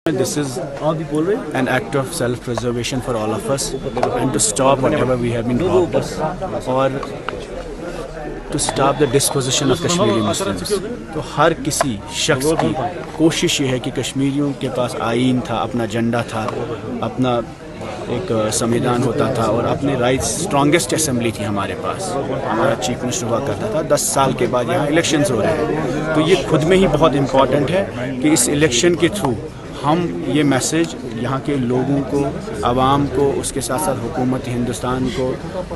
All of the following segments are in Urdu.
This is an act of self-preservation for all of us, and to stop whatever we have been robbed of, or to stop the dispossession of Kashmiri Muslims. تو ہر کسی شخص کی کوشش یہ ہے کہ کشمیریوں کے پاس آئین تھا، اپنا جھنڈا تھا، اپنا ایک سمویدھان ہوتا تھا اور اپنے رائٹس، اسٹرانگیسٹ اسمبلی تھی ہمارے پاس. ہمارا چیف منسٹر ہوا کرتا تھا. 10 سال کے بعد یہاں الیکشنز ہو رہے ہیں، تو یہ خود میں ہی بہت امپورٹنٹ ہے کہ اس الیکشن کے تھرو ہم یہ میسیج یہاں کے لوگوں کو، عوام کو، اس کے ساتھ ساتھ حکومت ہندوستان کو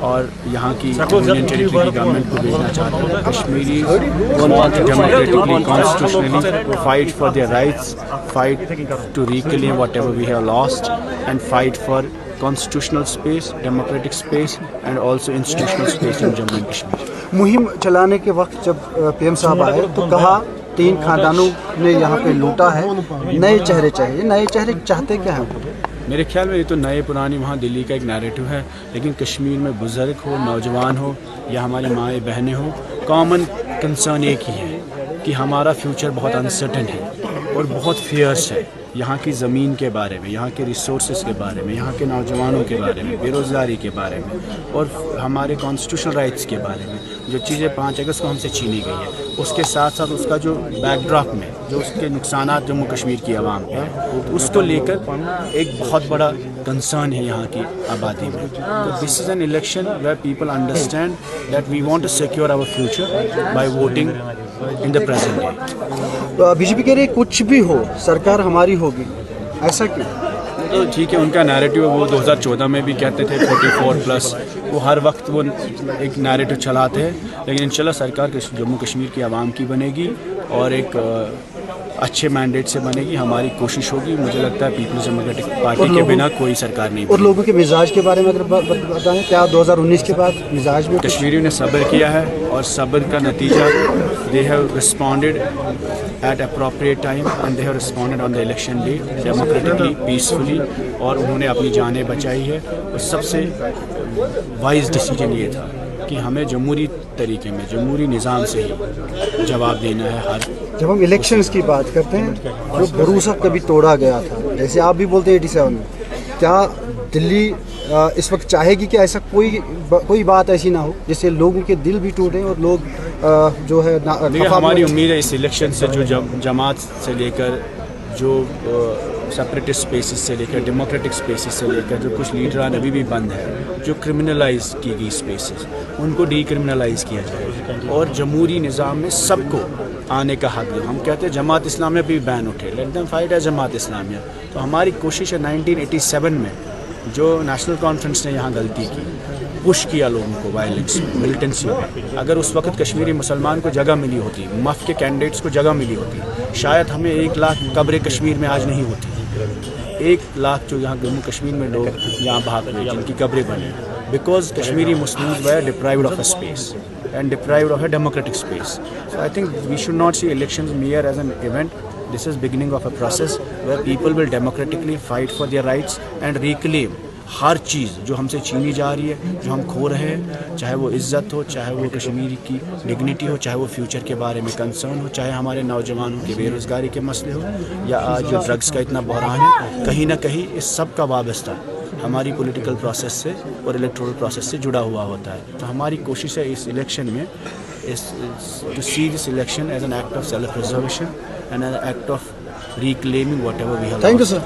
اور یہاں کی یونین ٹیریٹری کی گورنمنٹ کو بھیجنا چاہتے ہیں. Kashmiri democratically, constitutionally fight for their rights, fight to reclaim whatever we have lost, and fight for constitutional space, democratic space and also institutional space in Jammu and Kashmir. مہم چلانے کے وقت جب پی ایم صاحب آئے تو کہا 3 خاندانوں نے یہاں پہ لوٹا ہے، نئے چہرے چاہیے. نئے چہرے چاہتے کیا ہیں؟ میرے خیال میں یہ تو نئے پرانی وہاں دلی کا ایک نیریٹو ہے، لیکن کشمیر میں بزرگ ہو، نوجوان ہو یا ہماری مائیں بہنیں ہوں، کامن کنسرن ایک ہی ہے کہ ہمارا فیوچر بہت انسرٹن ہے اور بہت فیئرس ہے. یہاں کی زمین کے بارے میں، یہاں کے ریسورسز کے بارے میں، یہاں کے نوجوانوں کے بارے میں، بے روزگاری کے بارے میں اور ہمارے کانسٹیٹیوشنل رائٹس کے بارے میں جو چیزیں 5 اگست کو ہم سے چھینی گئی ہے، اس کے ساتھ ساتھ اس کا جو بیک ڈراپ میں جو اس کے نقصانات جموں کشمیر کی عوام پہ ہیں، اس کو لے کر ایک بہت بڑا کنسرن ہے یہاں کی آبادی میں. تو this is an election where people understand that we want to secure our future by voting in the present day. B J P کہہ رہی ہے کچھ بھی ہو سرکار ہماری ہوگی، ایسا کیوں؟ تو ٹھیک ہے، ان کا نیریٹو ہے، وہ 2014 میں بھی کہتے تھے 44+، وہ ہر وقت وہ ایک نیریٹو چلاتے ہیں، لیکن انشاءاللہ سرکار جموں کشمیر کی عوام کی بنے گی اور ایک اچھے مینڈیٹ سے بنے گی. ہماری کوشش ہوگی، مجھے لگتا ہے پیپلز ڈیموکریٹک پارٹی کے بنا کوئی سرکار نہیں. اور لوگوں کے مزاج کے بارے میں اگر بتائیں، کیا 2019 کے بعد مزاج میں کشمیریوں نے صبر کیا ہے اور صبر کا نتیجہ they have responded at appropriate time and they have responded on the election day democratically, peacefully, اور انہوں نے اپنی جانیں بچائی ہے. اور سب سے وائز ڈیسیجن یہ تھا کہ ہمیں جمہوری طریقے میں، جمہوری نظام سے ہی جواب دینا ہے. ہر جب ہم الیکشنز کی بات کرتے ہیں، جو بھروسہ کبھی توڑا گیا تھا، جیسے آپ بھی بولتے ہیں 87 میں، کیا دلی اس وقت چاہے گی کہ ایسا کوئی بات ایسی نہ ہو جس سے لوگوں کے دل بھی ٹوٹیں اور لوگ جو ہے ہماری امید ہے اس الیکشن سے جو جماعت سے لے کر، جو سپریٹسٹ اسپیسز سے لے کر، ڈیموکریٹک اسپیسز سے لے کر، جو کچھ لیڈران ابھی بھی بند ہیں، جو کرمنلائز کی گئی اسپیسز، ان کو ڈی کرمنلائز کیا جائے اور جمہوری نظام میں سب کو آنے کا حق دو. ہم کہتے ہیں جماعت اسلامیہ بھی بین اٹھے، لیٹ دیم فائٹ ایز جماعت اسلامیہ. تو ہماری کوشش ہے 1987 میں جو نیشنل کانفرنس نے یہاں غلطی کی، پش کیا لوگوں کو وائلنس، ملیٹنسی میں، اگر اس وقت کشمیری مسلمان کو جگہ ملی ہوتی، مف کے کینڈیڈیٹس کو جگہ ملی ہوتی، شاید ہمیں 1 لاکھ قبریں کشمیر میں آج نہیں ہوتی. 1 لاکھ جو یہاں جموں کشمیر میں لوگ یہاں بھاگ رہے، جن کی قبریں بنی، because Kashmiri Muslims were deprived of a space and deprived of a democratic space. So I think we should not see elections mere as an event. This is beginning of a process where people will democratically fight for their rights and reclaim ہر چیز جو ہم سے چھینی جا رہی ہے، جو ہم کھو رہے ہیں، چاہے وہ عزت ہو، چاہے وہ کشمیری کی ڈگنیٹی ہو، چاہے وہ فیوچر کے بارے میں کنسرن ہو، چاہے ہمارے نوجوانوں کے بے روزگاری کے مسئلے ہو، یا آج جو ڈرگس کا اتنا بحران ہے، کہیں نہ کہیں اس سب کا وابستہ ہماری پولیٹیکل پروسیس سے اور الیکٹورل پروسیس سے جڑا ہوا ہوتا ہے. تو ہماری کوشش ہے اس الیکشن میں to see this election as an act of self-preservation and an act of reclaiming whatever we have lost. Thank you, sir.